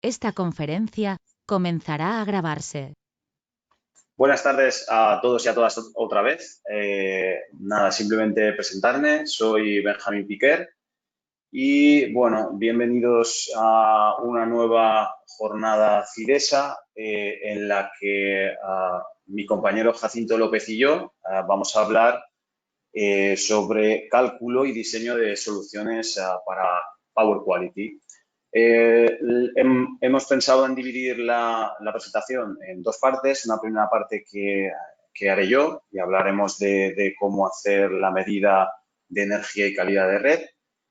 Esta conferencia comenzará a grabarse. Buenas tardes a todos y a todas otra vez. Nada, simplemente presentarme. Soy Benjamín Piquer y, bueno, bienvenidos a una nueva jornada CIDESA en la que mi compañero Jacinto López y yo vamos a hablar sobre cálculo y diseño de soluciones para Power Quality. Hemos pensado en dividir la presentación en dos partes. Una primera parte que haré yo y hablaremos de cómo hacer la medida de energía y calidad de red.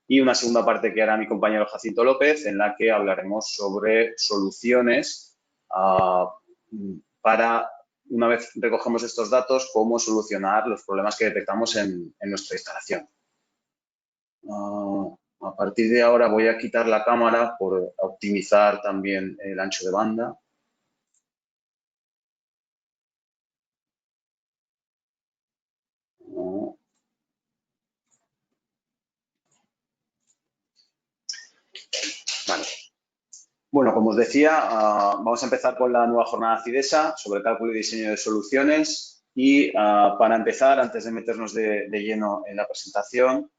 Y una segunda parte que hará mi compañero Jacinto López, en la que hablaremos sobre soluciones para, una vez recogemos estos datos, cómo solucionar los problemas que detectamos en nuestra instalación. A partir de ahora voy a quitar la cámara por optimizar también el ancho de banda. Vale. Bueno, como os decía, vamos a empezar con la nueva jornada CIDESA sobre cálculo y diseño de soluciones. Y para empezar, antes de meternos de lleno en la presentación,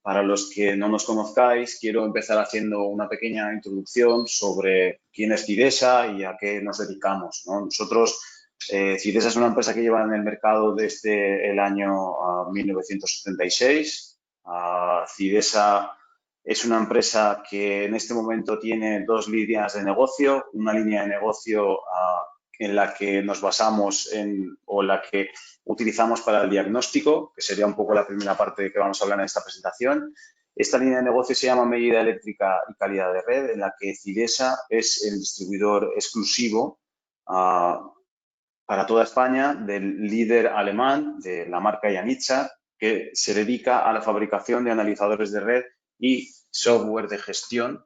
para los que no nos conozcáis, quiero empezar haciendo una pequeña introducción sobre quién es CIDESA y a qué nos dedicamos, ¿no? Nosotros, CIDESA es una empresa que lleva en el mercado desde el año 1976. CIDESA es una empresa que en este momento tiene dos líneas de negocio. Una línea de negocio en la que nos basamos o la que utilizamos para el diagnóstico, que sería un poco la primera parte que vamos a hablar en esta presentación. Esta línea de negocio se llama medida eléctrica y calidad de red, en la que CIDESA es el distribuidor exclusivo para toda España del líder alemán de la marca Janitza, que se dedica a la fabricación de analizadores de red y software de gestión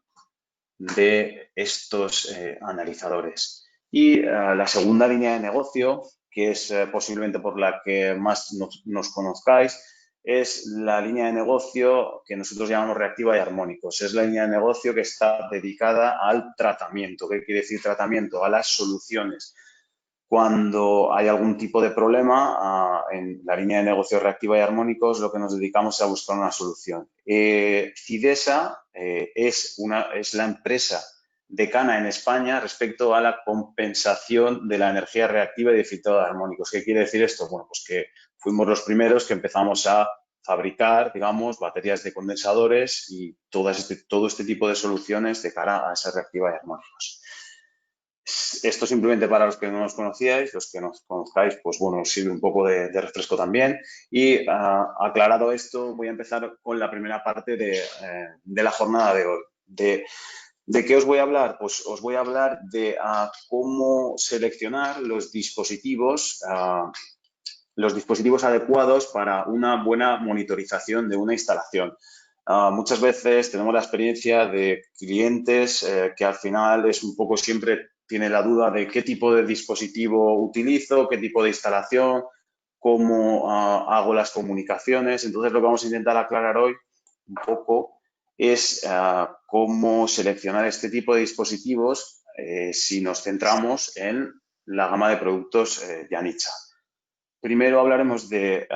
de estos analizadores. Y la segunda línea de negocio, que es posiblemente por la que más nos conozcáis, es la línea de negocio que nosotros llamamos reactiva y armónicos. Es la línea de negocio que está dedicada al tratamiento. ¿Qué quiere decir tratamiento? A las soluciones. Cuando hay algún tipo de problema en la línea de negocio reactiva y armónicos, lo que nos dedicamos es a buscar una solución. CIDESA es la empresa decana en España respecto a la compensación de la energía reactiva y de filtrado de armónicos. ¿Qué quiere decir esto? Bueno, pues que fuimos los primeros que empezamos a fabricar, digamos, baterías de condensadores y todo este tipo de soluciones de cara a esa reactiva y armónicos. Esto simplemente para los que no nos conocíais, los que nos conozcáis, pues bueno, os sirve un poco de refresco también. Y aclarado esto, voy a empezar con la primera parte de la jornada de hoy. ¿De qué os voy a hablar? Pues os voy a hablar de cómo seleccionar los dispositivos adecuados para una buena monitorización de una instalación. Muchas veces tenemos la experiencia de clientes que al final es un poco siempre tiene la duda de qué tipo de dispositivo utilizo, qué tipo de instalación, cómo hago las comunicaciones. Entonces, lo que vamos a intentar aclarar hoy un poco es cómo seleccionar este tipo de dispositivos si nos centramos en la gama de productos Janitza. Primero hablaremos de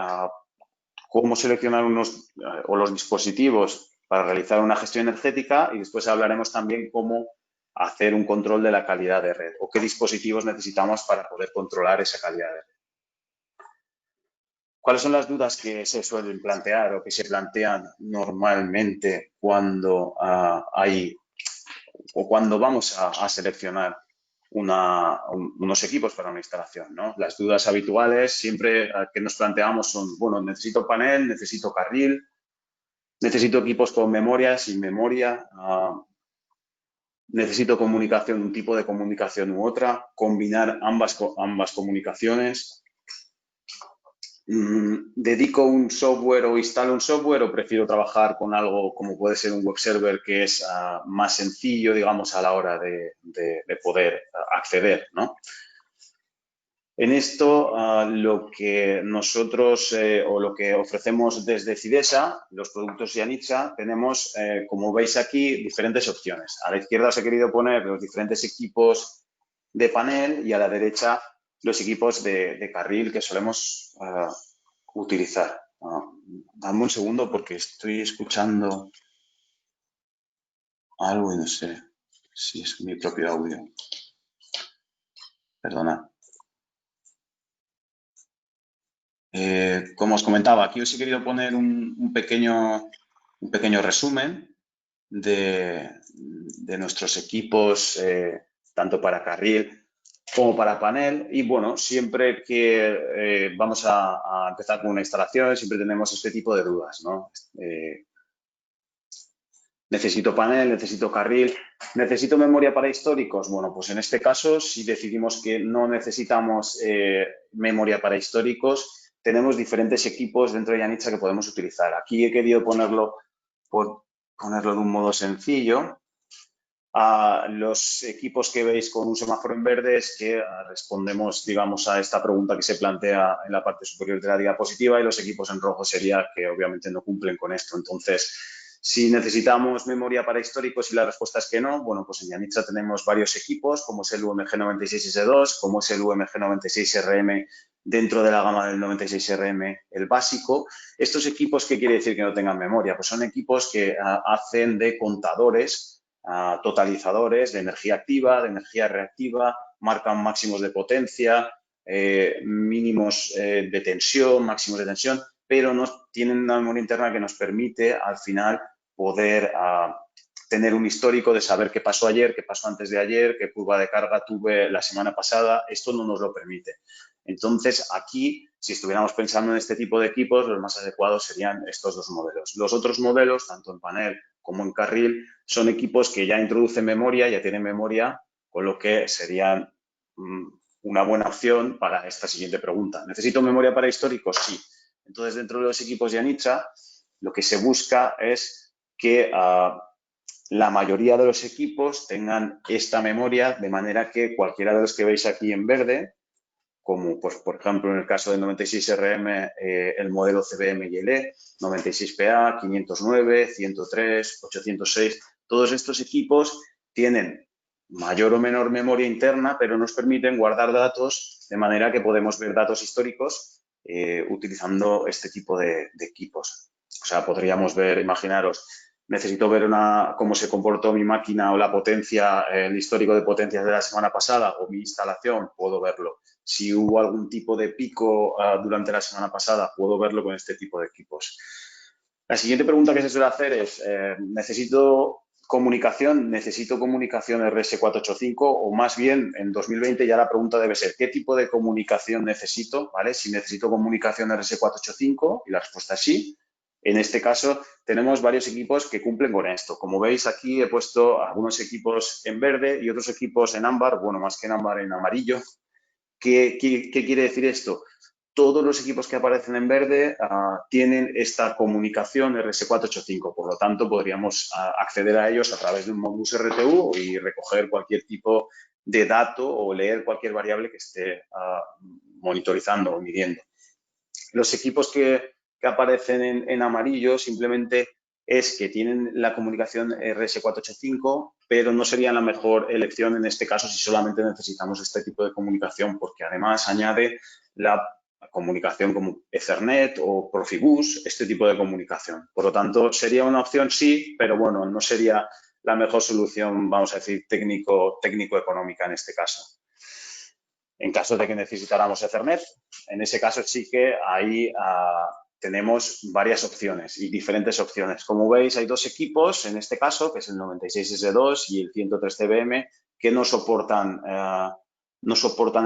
cómo seleccionar los dispositivos para realizar una gestión energética y después hablaremos también cómo hacer un control de la calidad de red o qué dispositivos necesitamos para poder controlar esa calidad de red. ¿Cuáles son las dudas que se suelen plantear o que se plantean normalmente cuando cuando vamos a seleccionar unos equipos para una instalación, ¿no? Las dudas habituales siempre que nos planteamos son, bueno, necesito panel, necesito carril, necesito equipos con memoria, sin memoria, necesito comunicación, un tipo de comunicación u otra, combinar ambas comunicaciones. ¿Dedico un software o instalo un software o prefiero trabajar con algo como puede ser un web server que es más sencillo, digamos, a la hora de poder acceder, ¿no? En esto, lo que nosotros o lo que ofrecemos desde Cidesa, los productos Yanitza, tenemos, como veis aquí, diferentes opciones. A la izquierda os he querido poner los diferentes equipos de panel y a la derecha los equipos de carril que solemos utilizar. Dame un segundo porque estoy escuchando algo y no sé si es mi propio audio. Perdona. Como os comentaba, aquí os he querido poner un pequeño resumen de nuestros equipos, tanto para carril como para panel. Y bueno, siempre que vamos a empezar con una instalación, siempre tenemos este tipo de dudas, ¿no? Necesito panel, necesito carril, necesito memoria para históricos. Bueno, pues en este caso, si decidimos que no necesitamos memoria para históricos, tenemos diferentes equipos dentro de Yanitza que podemos utilizar. Aquí he querido ponerlo de un modo sencillo. Los equipos que veis con un semáforo en verde es que respondemos, digamos, a esta pregunta que se plantea en la parte superior de la diapositiva, y los equipos en rojo sería que obviamente no cumplen con esto. Entonces, si necesitamos memoria para históricos y la respuesta es que no, bueno, pues en Yanitza tenemos varios equipos, como es el UMG96S2, como es el UMG96RM dentro de la gama del 96RM, el básico. Estos equipos, ¿qué quiere decir que no tengan memoria? Pues son equipos que hacen de contadores, totalizadores de energía activa, de energía reactiva, marcan máximos de potencia, mínimos de tensión, máximos de tensión, pero no tienen una memoria interna que nos permite al final poder tener un histórico de saber qué pasó ayer, qué pasó antes de ayer, qué curva de carga tuve la semana pasada. Esto no nos lo permite. Entonces, aquí, si estuviéramos pensando en este tipo de equipos, los más adecuados serían estos dos modelos. Los otros modelos, tanto en panel como en carril, son equipos que ya introducen memoria, ya tienen memoria, con lo que serían una buena opción para esta siguiente pregunta. ¿Necesito memoria para históricos? Sí. Entonces, dentro de los equipos Yanitza, lo que se busca es que la mayoría de los equipos tengan esta memoria, de manera que cualquiera de los que veis aquí en verde, como pues, por ejemplo en el caso del 96RM, el modelo CBM y el E, 96PA, 509, 103, 806, todos estos equipos tienen mayor o menor memoria interna, pero nos permiten guardar datos de manera que podemos ver datos históricos utilizando este tipo de equipos. O sea, podríamos ver, imaginaros, necesito ver cómo se comportó mi máquina o la potencia, el histórico de potencias de la semana pasada o mi instalación, puedo verlo. Si hubo algún tipo de pico durante la semana pasada, puedo verlo con este tipo de equipos. La siguiente pregunta que se suele hacer es, ¿necesito comunicación RS485? O más bien, en 2020 ya la pregunta debe ser, ¿qué tipo de comunicación necesito? ¿Vale? Si necesito comunicación RS485, y la respuesta es sí. En este caso, tenemos varios equipos que cumplen con esto. Como veis, aquí he puesto algunos equipos en verde y otros equipos en ámbar, bueno, más que en ámbar, en amarillo. ¿Qué quiere decir esto? Todos los equipos que aparecen en verde tienen esta comunicación RS485, por lo tanto podríamos acceder a ellos a través de un Modbus RTU y recoger cualquier tipo de dato o leer cualquier variable que esté monitorizando o midiendo. Los equipos que aparecen en amarillo simplemente es que tienen la comunicación RS485, pero no serían la mejor elección en este caso si solamente necesitamos este tipo de comunicación, porque además añade la comunicación como Ethernet o Profibus, este tipo de comunicación. Por lo tanto, sería una opción sí, pero bueno, no sería la mejor solución, vamos a decir, técnico-económica en este caso. En caso de que necesitáramos Ethernet, en ese caso sí que ahí tenemos varias opciones y diferentes opciones. Como veis, hay dos equipos, en este caso, que es el 96S2 y el 103 CBM, que no soportan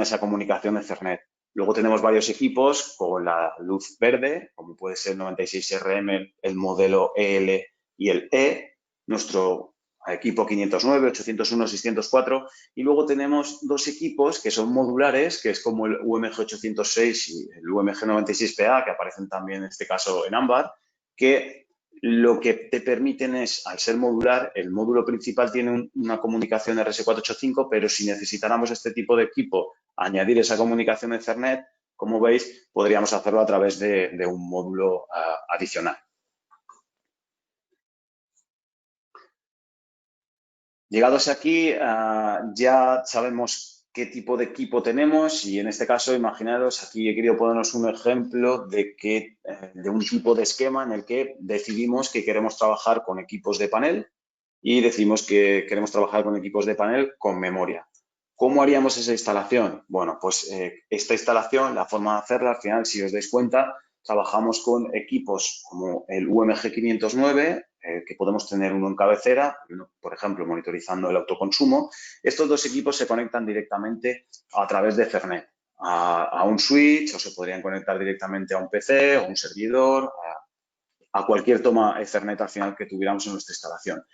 esa comunicación Ethernet. Luego tenemos varios equipos con la luz verde, como puede ser el 96RM, el modelo EL y el E, nuestro equipo 509, 801, 604, y luego tenemos dos equipos que son modulares, que es como el UMG 806 y el UMG 96PA, que aparecen también en este caso en ámbar, que lo que te permiten es, al ser modular, el módulo principal tiene una comunicación RS485, pero si necesitáramos este tipo de equipo añadir esa comunicación Ethernet, como veis, podríamos hacerlo a través de un módulo adicional. Llegados aquí, ya sabemos qué tipo de equipo tenemos y en este caso, imaginaros, aquí he querido ponernos un ejemplo de un tipo de esquema en el que decidimos que queremos trabajar con equipos de panel y decimos que queremos trabajar con equipos de panel con memoria. ¿Cómo haríamos esa instalación? Bueno, pues esta instalación, la forma de hacerla, al final, si os dais cuenta, trabajamos con equipos como el UMG 509, que podemos tener uno en cabecera, por ejemplo, monitorizando el autoconsumo. Estos dos equipos se conectan directamente a través de Ethernet a un switch, o se podrían conectar directamente a un PC o un servidor, a cualquier toma Ethernet al final que tuviéramos en nuestra instalación.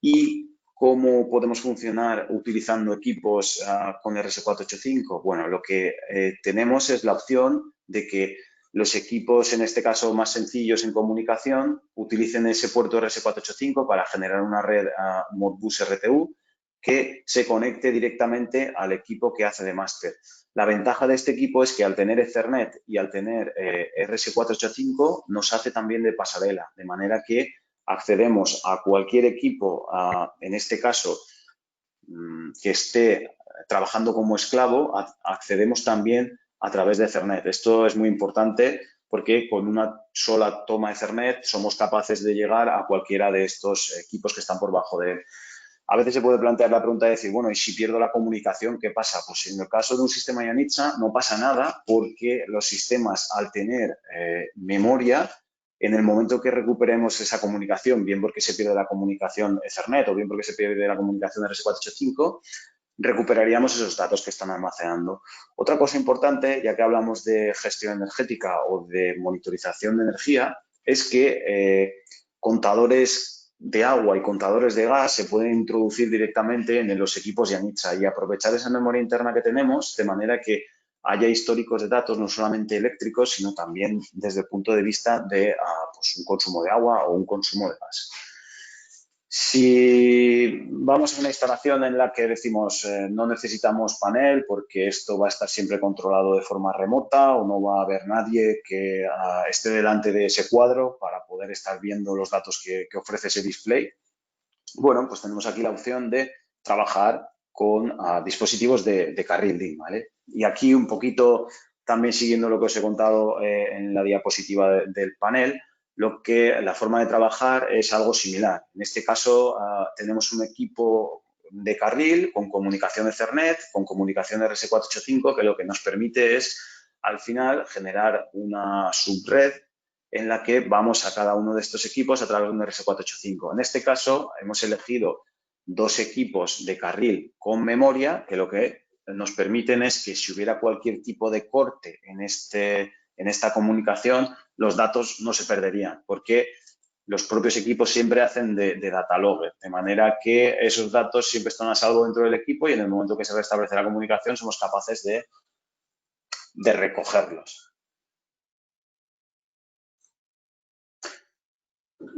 ¿Y cómo podemos funcionar utilizando equipos con RS485? Bueno, lo que tenemos es la opción de que los equipos, en este caso más sencillos en comunicación, utilicen ese puerto RS485 para generar una red Modbus RTU que se conecte directamente al equipo que hace de máster. La ventaja de este equipo es que al tener Ethernet y al tener RS485 nos hace también de pasarela, de manera que accedemos a cualquier equipo, en este caso, que esté trabajando como esclavo, accedemos también a través de Ethernet. Esto es muy importante porque con una sola toma Ethernet somos capaces de llegar a cualquiera de estos equipos que están por debajo de él. A veces se puede plantear la pregunta de decir, bueno, ¿y si pierdo la comunicación, qué pasa? Pues en el caso de un sistema Yanitza no pasa nada porque los sistemas, al tener memoria, en el momento que recuperemos esa comunicación, bien porque se pierde la comunicación Ethernet o bien porque se pierde la comunicación RS485, recuperaríamos esos datos que están almacenando. Otra cosa importante, ya que hablamos de gestión energética o de monitorización de energía, es que contadores de agua y contadores de gas se pueden introducir directamente en los equipos Yanitza y aprovechar esa memoria interna que tenemos de manera que haya históricos de datos no solamente eléctricos, sino también desde el punto de vista de pues un consumo de agua o un consumo de gas. Si vamos a una instalación en la que decimos no necesitamos panel porque esto va a estar siempre controlado de forma remota o no va a haber nadie que esté delante de ese cuadro para poder estar viendo los datos que ofrece ese display, bueno, pues tenemos aquí la opción de trabajar con dispositivos de carril DIN, ¿vale? Y aquí un poquito también siguiendo lo que os he contado en la diapositiva del panel, la forma de trabajar es algo similar. En este caso tenemos un equipo de carril con comunicación Ethernet, con comunicación RS485, que lo que nos permite es al final generar una subred en la que vamos a cada uno de estos equipos a través de un RS485. En este caso hemos elegido dos equipos de carril con memoria que lo que nos permiten es que si hubiera cualquier tipo de corte en esta comunicación, los datos no se perderían, porque los propios equipos siempre hacen de data logger, de manera que esos datos siempre están a salvo dentro del equipo y en el momento que se restablece la comunicación somos capaces de recogerlos.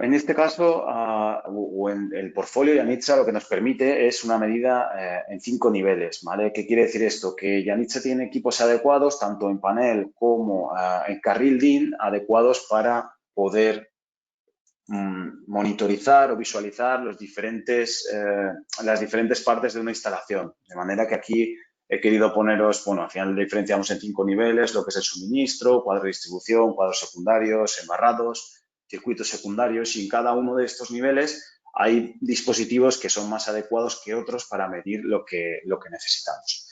En este caso, o en el portfolio Yanitza, lo que nos permite es una medida en 5 niveles, ¿vale? ¿Qué quiere decir esto? Que Yanitza tiene equipos adecuados, tanto en panel como en carril DIN, adecuados para poder monitorizar o visualizar las diferentes partes de una instalación. De manera que aquí he querido poneros, bueno, al final diferenciamos en 5 niveles, lo que es el suministro, cuadro de distribución, cuadros secundarios, embarrados, circuitos secundarios, y en cada uno de estos niveles hay dispositivos que son más adecuados que otros para medir lo que necesitamos.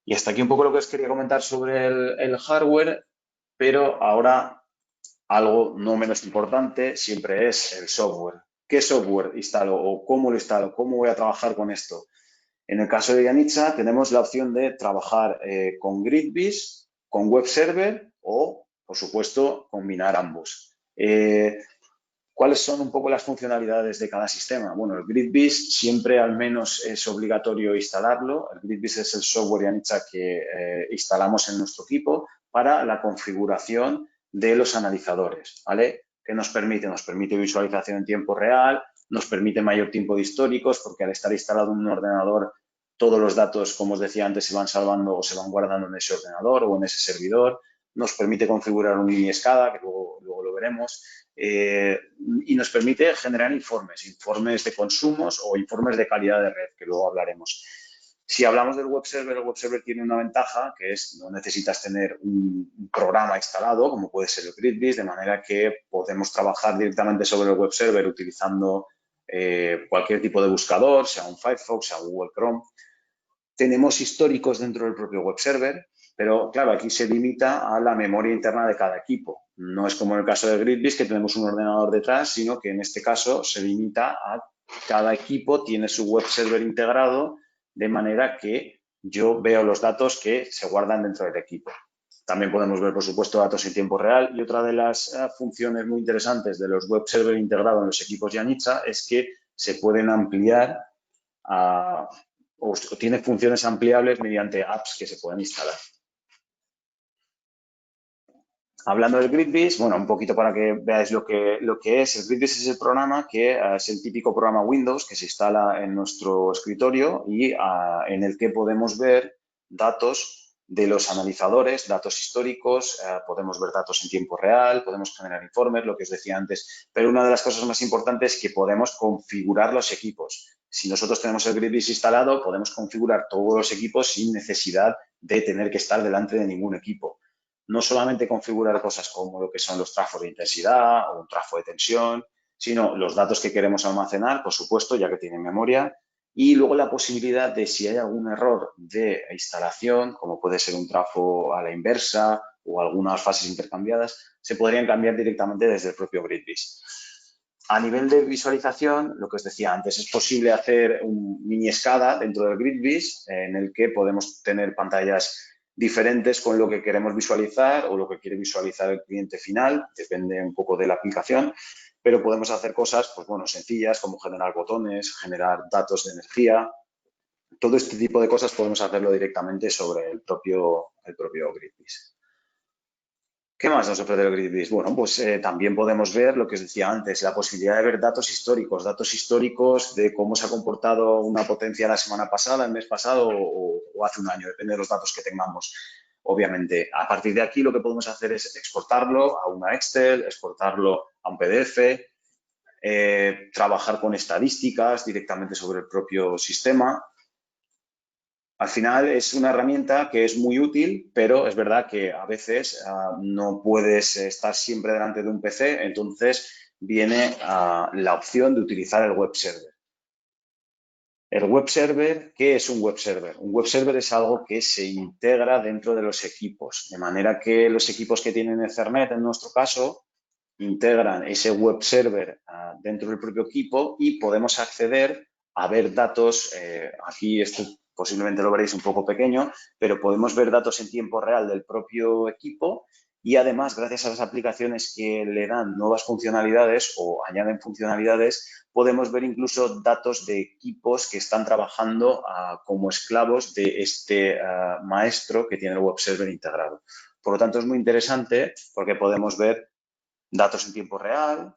Y hasta aquí un poco lo que os quería comentar sobre el hardware, pero ahora algo no menos importante siempre es el software. ¿Qué software instalo o cómo lo instalo? ¿Cómo voy a trabajar con esto? En el caso de Yanitza tenemos la opción de trabajar con GridBiz, con web server o, por supuesto, combinar ambos. ¿Cuáles son un poco las funcionalidades de cada sistema? Bueno, el GridBiz siempre al menos es obligatorio instalarlo. El GridBiz es el software Yanitza que instalamos en nuestro equipo para la configuración de los analizadores, ¿vale? ¿Qué nos permite? Nos permite visualización en tiempo real, nos permite mayor tiempo de históricos, porque al estar instalado en un ordenador Todos los datos, como os decía antes, se van salvando o se van guardando en ese ordenador o en ese servidor. Nos permite configurar un mini SCADA, que luego lo veremos, y nos permite generar informes de consumos o informes de calidad de red, que luego hablaremos. Si hablamos del web server, el web server tiene una ventaja, que es no necesitas tener un programa instalado, como puede ser el GridBiz, de manera que podemos trabajar directamente sobre el web server utilizando cualquier tipo de buscador, sea un Firefox, sea un Google Chrome. Tenemos históricos dentro del propio web server, pero claro, aquí se limita a la memoria interna de cada equipo. No es como en el caso de GridBiz, que tenemos un ordenador detrás, sino que en este caso se limita a cada equipo tiene su web server integrado, de manera que yo veo los datos que se guardan dentro del equipo. También podemos ver, por supuesto, datos en tiempo real, y otra de las funciones muy interesantes de los web server integrados en los equipos Yanitza es que se pueden ampliar o tiene funciones ampliables mediante apps que se pueden instalar. Hablando del GridBiz, bueno, un poquito para que veáis lo que es. El GridBiz es el programa que es el típico programa Windows que se instala en nuestro escritorio y en el que podemos ver datos de los analizadores, datos históricos, podemos ver datos en tiempo real, podemos generar informes, lo que os decía antes. Pero una de las cosas más importantes es que podemos configurar los equipos. Si nosotros tenemos el GridBiz instalado, podemos configurar todos los equipos sin necesidad de tener que estar delante de ningún equipo. No solamente configurar cosas como lo que son los trafos de intensidad o un trafo de tensión, sino los datos que queremos almacenar, por supuesto, ya que tienen memoria, y luego la posibilidad de si hay algún error de instalación, como puede ser un trafo a la inversa o algunas fases intercambiadas, se podrían cambiar directamente desde el propio GridBiz. A nivel de visualización, lo que os decía antes, es posible hacer un mini SCADA dentro del GridBiz en el que podemos tener pantallas diferentes con lo que queremos visualizar o lo que quiere visualizar el cliente final, depende un poco de la aplicación, pero podemos hacer cosas, pues bueno, sencillas como generar botones, generar datos de energía. Todo este tipo de cosas podemos hacerlo directamente sobre el propio GridBiz. ¿Qué más nos ofrece el GridBiz? Bueno, pues también podemos ver lo que os decía antes, la posibilidad de ver datos históricos de cómo se ha comportado una potencia la semana pasada, el mes pasado o hace un año, depende de los datos que tengamos. Obviamente, a partir de aquí lo que podemos hacer es exportarlo a una Excel, exportarlo a un PDF, trabajar con estadísticas directamente sobre el propio sistema. Al final es una herramienta que es muy útil, pero es verdad que a veces no puedes estar siempre delante de un PC, entonces viene la opción de utilizar el web server. El web server, ¿qué es un web server? Un web server es algo que se integra dentro de los equipos, de manera que los equipos que tienen Ethernet, en nuestro caso, integran ese web server dentro del propio equipo y podemos acceder a ver datos. Aquí esto posiblemente lo veréis un poco pequeño, pero podemos ver datos en tiempo real del propio equipo y además, gracias a las aplicaciones que le dan nuevas funcionalidades o añaden funcionalidades, podemos ver incluso datos de equipos que están trabajando como esclavos de este maestro que tiene el web server integrado. Por lo tanto, es muy interesante porque podemos ver datos en tiempo real,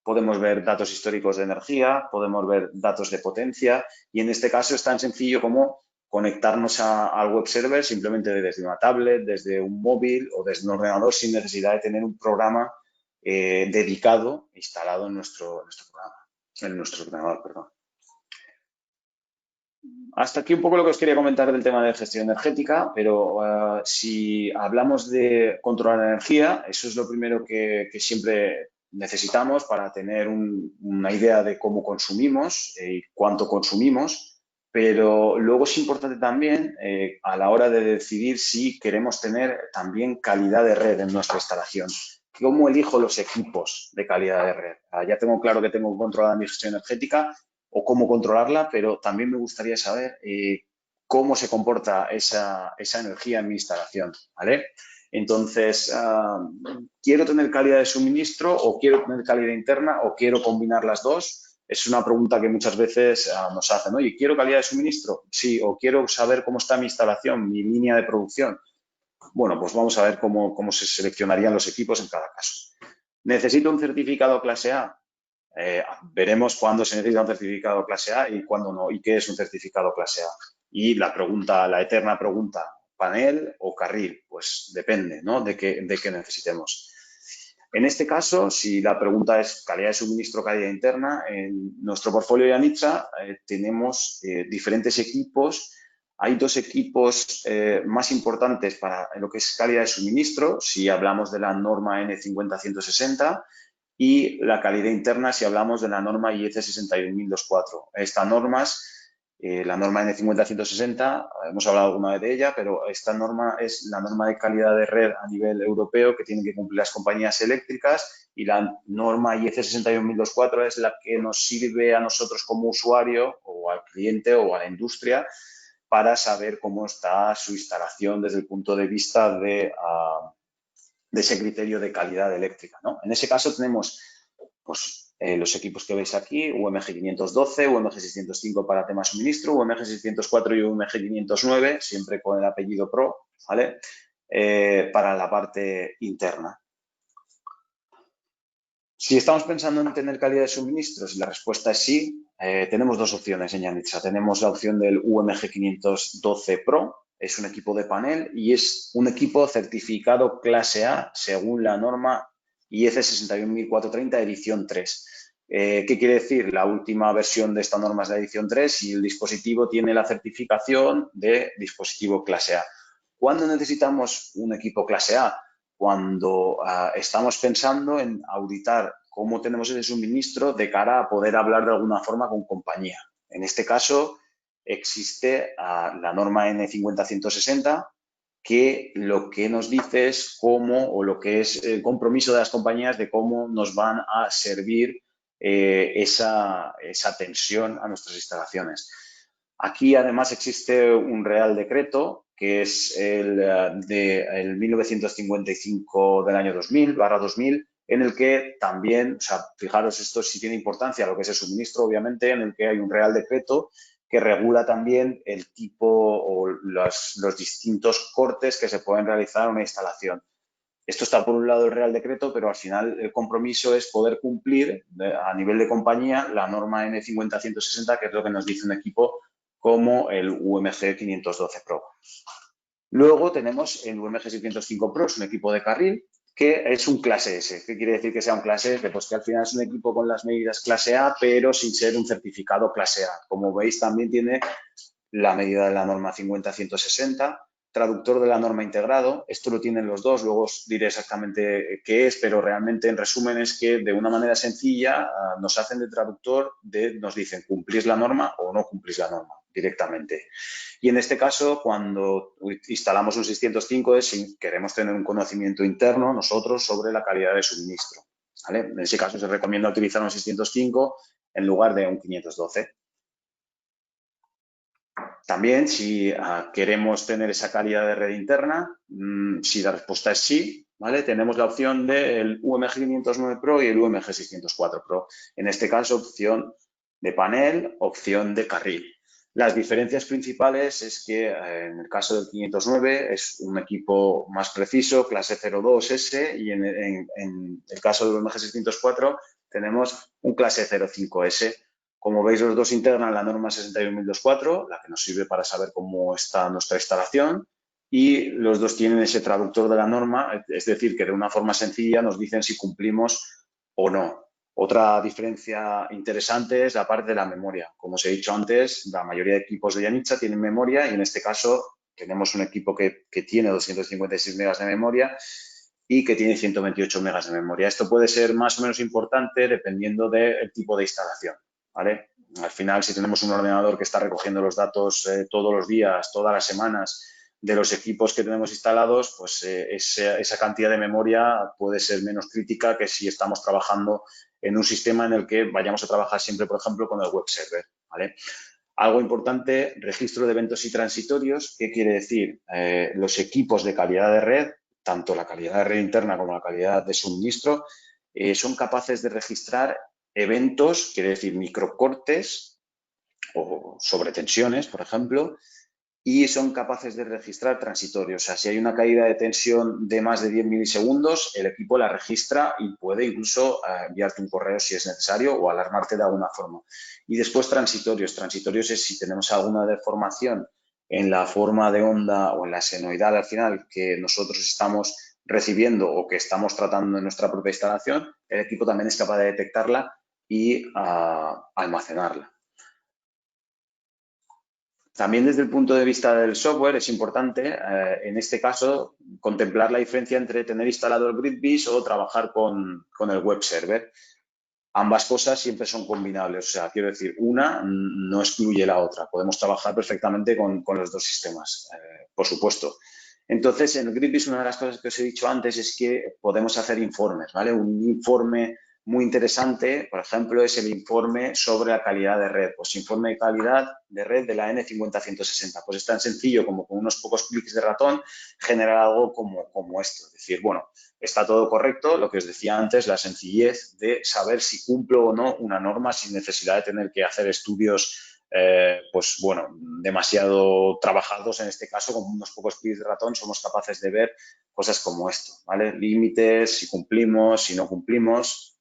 podemos ver datos históricos de energía, podemos ver datos de potencia y en este caso es tan sencillo como conectarnos al web server simplemente desde una tablet, desde un móvil o desde un ordenador sin necesidad de tener un programa dedicado instalado en nuestro ordenador, perdón. Hasta aquí un poco lo que os quería comentar del tema de gestión energética, pero si hablamos de controlar la energía, eso es lo primero que siempre necesitamos para tener una idea de cómo consumimos y cuánto consumimos, pero luego es importante también a la hora de decidir si queremos tener también calidad de red en nuestra instalación. ¿Cómo elijo los equipos de calidad de red? Ya tengo claro que tengo controlada mi gestión energética, o cómo controlarla, pero también me gustaría saber cómo se comporta esa energía en mi instalación, ¿vale? Entonces, ¿quiero tener calidad de suministro o quiero tener calidad interna o quiero combinar las dos? Es una pregunta que muchas veces nos hacen. Oye, ¿quiero calidad de suministro? Sí, o quiero saber cómo está mi instalación, mi línea de producción. Bueno, pues vamos a ver cómo se seleccionarían los equipos en cada caso. ¿Necesito un certificado clase A? Veremos cuándo se necesita un certificado clase A y cuándo no, y qué es un certificado clase A. Y la eterna pregunta, ¿panel o carril? Pues depende, ¿no? de qué necesitemos. En este caso, si la pregunta es calidad de suministro, calidad interna, en nuestro portfolio de Yanitza tenemos diferentes equipos. Hay dos equipos más importantes para lo que es calidad de suministro, si hablamos de la norma N50160, y la calidad interna si hablamos de la norma IEC 61024. Estas normas, la norma N50160, hemos hablado alguna vez de ella, pero esta norma es la norma de calidad de red a nivel europeo que tienen que cumplir las compañías eléctricas, y la norma IEC 61024 es la que nos sirve a nosotros como usuario o al cliente o a la industria para saber cómo está su instalación desde el punto de vista de ese criterio de calidad eléctrica, ¿no? En ese caso tenemos pues, los equipos que veis aquí, UMG 512, UMG 605 para tema suministro, UMG 604 y UMG 509, siempre con el apellido Pro, ¿vale? Para la parte interna. Si estamos pensando en tener calidad de suministros y la respuesta es sí, tenemos dos opciones en Yanitza. Tenemos la opción del UMG 512 Pro, es un equipo de panel y es un equipo certificado clase A según la norma IEC 61430 edición 3. ¿Qué quiere decir? La última versión de esta norma es la edición 3 y el dispositivo tiene la certificación de dispositivo clase A. ¿Cuándo necesitamos un equipo clase A? Cuando estamos pensando en auditar cómo tenemos ese suministro de cara a poder hablar de alguna forma con compañía. En este caso, existe la norma N50160 que lo que nos dice es cómo, o lo que es el compromiso de las compañías de cómo nos van a servir esa tensión a nuestras instalaciones. Aquí, además, existe un Real Decreto, que es el 1955 del año 2000, en el que también, o sea, fijaros, esto sí tiene importancia, lo que es el suministro, obviamente, en el que hay un Real Decreto que regula también el tipo o los distintos cortes que se pueden realizar en una instalación. Esto está por un lado el Real Decreto, pero al final el compromiso es poder cumplir a nivel de compañía la norma N50160, que es lo que nos dice un equipo como el UMG 512 Pro. Luego tenemos el UMG 605 Pro, es un equipo de carril que es un clase S. ¿Qué quiere decir que sea un clase S? Pues que al final es un equipo con las medidas clase A, pero sin ser un certificado clase A. Como veis, también tiene la medida de la norma 50160, traductor de la norma integrado. Esto lo tienen los dos, luego os diré exactamente qué es, pero realmente en resumen es que de una manera sencilla nos hacen de traductor, nos dicen cumplís la norma o no cumplís la norma directamente. Y en este caso, cuando instalamos un 605 es si queremos tener un conocimiento interno nosotros sobre la calidad de suministro, ¿vale? En ese caso se recomienda utilizar un 605 en lugar de un 512. También, si queremos tener esa calidad de red interna, si la respuesta es sí, ¿vale? Tenemos la opción del UMG 509 Pro y el UMG 604 Pro. En este caso, opción de panel, opción de carril. Las diferencias principales es que en el caso del 509 es un equipo más preciso, clase 02S, y en el caso del UMG 604 tenemos un clase 05S. Como veis, los dos integran la norma 61024, la que nos sirve para saber cómo está nuestra instalación, y los dos tienen ese traductor de la norma, es decir, que de una forma sencilla nos dicen si cumplimos o no. Otra diferencia interesante es la parte de la memoria. Como os he dicho antes, la mayoría de equipos de Yanitza tienen memoria y en este caso tenemos un equipo que tiene 256 megas de memoria y que tiene 128 megas de memoria. Esto puede ser más o menos importante dependiendo del tipo de instalación, ¿vale? Al final, si tenemos un ordenador que está recogiendo los datos todos los días, todas las semanas, de los equipos que tenemos instalados, pues esa cantidad de memoria puede ser menos crítica que si estamos trabajando en un sistema en el que vayamos a trabajar siempre, por ejemplo, con el web server, ¿vale? Algo importante, registro de eventos y transitorios. ¿Qué quiere decir? Los equipos de calidad de red, tanto la calidad de red interna como la calidad de suministro, son capaces de registrar eventos, quiere decir microcortes o sobretensiones, por ejemplo, y son capaces de registrar transitorios. O sea, si hay una caída de tensión de más de 10 milisegundos, el equipo la registra y puede incluso enviarte un correo si es necesario o alarmarte de alguna forma. Y después transitorios. Transitorios es si tenemos alguna deformación en la forma de onda o en la senoidal al final que nosotros estamos recibiendo o que estamos tratando en nuestra propia instalación, el equipo también es capaz de detectarla y almacenarla. También desde el punto de vista del software es importante, en este caso, contemplar la diferencia entre tener instalado el GridBiz o trabajar con el web server. Ambas cosas siempre son combinables, o sea, quiero decir, una no excluye la otra. Podemos trabajar perfectamente con los dos sistemas, por supuesto. Entonces, en el GridBiz una de las cosas que os he dicho antes es que podemos hacer informes, ¿vale? Un informe muy interesante, por ejemplo, es el informe sobre la calidad de red. Pues informe de calidad de red de la N50160. Pues es tan sencillo como con unos pocos clics de ratón generar algo como esto. Es decir, bueno, está todo correcto, lo que os decía antes, la sencillez de saber si cumplo o no una norma sin necesidad de tener que hacer estudios pues bueno, demasiado trabajados. En este caso, con unos pocos clics de ratón somos capaces de ver cosas como esto, ¿vale? Límites, si cumplimos, si no cumplimos.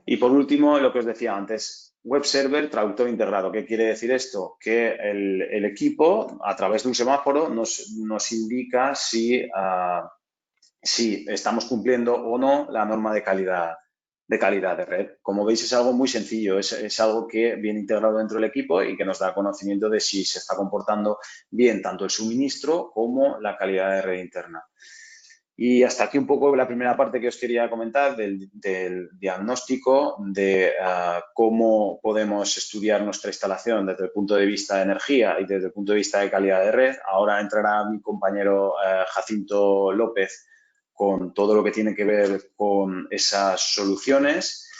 Y por último, lo que os decía antes, web server, traductor integrado. ¿Qué quiere decir esto? Que el equipo, a través de un semáforo, nos indica si estamos cumpliendo o no la norma de calidad de red. Como veis, es algo muy sencillo, es algo que viene integrado dentro del equipo y que nos da conocimiento de si se está comportando bien tanto el suministro como la calidad de red interna. Y hasta aquí un poco la primera parte que os quería comentar del diagnóstico de cómo podemos estudiar nuestra instalación desde el punto de vista de energía y desde el punto de vista de calidad de red. Ahora entrará mi compañero Jacinto López con todo lo que tiene que ver con esas soluciones.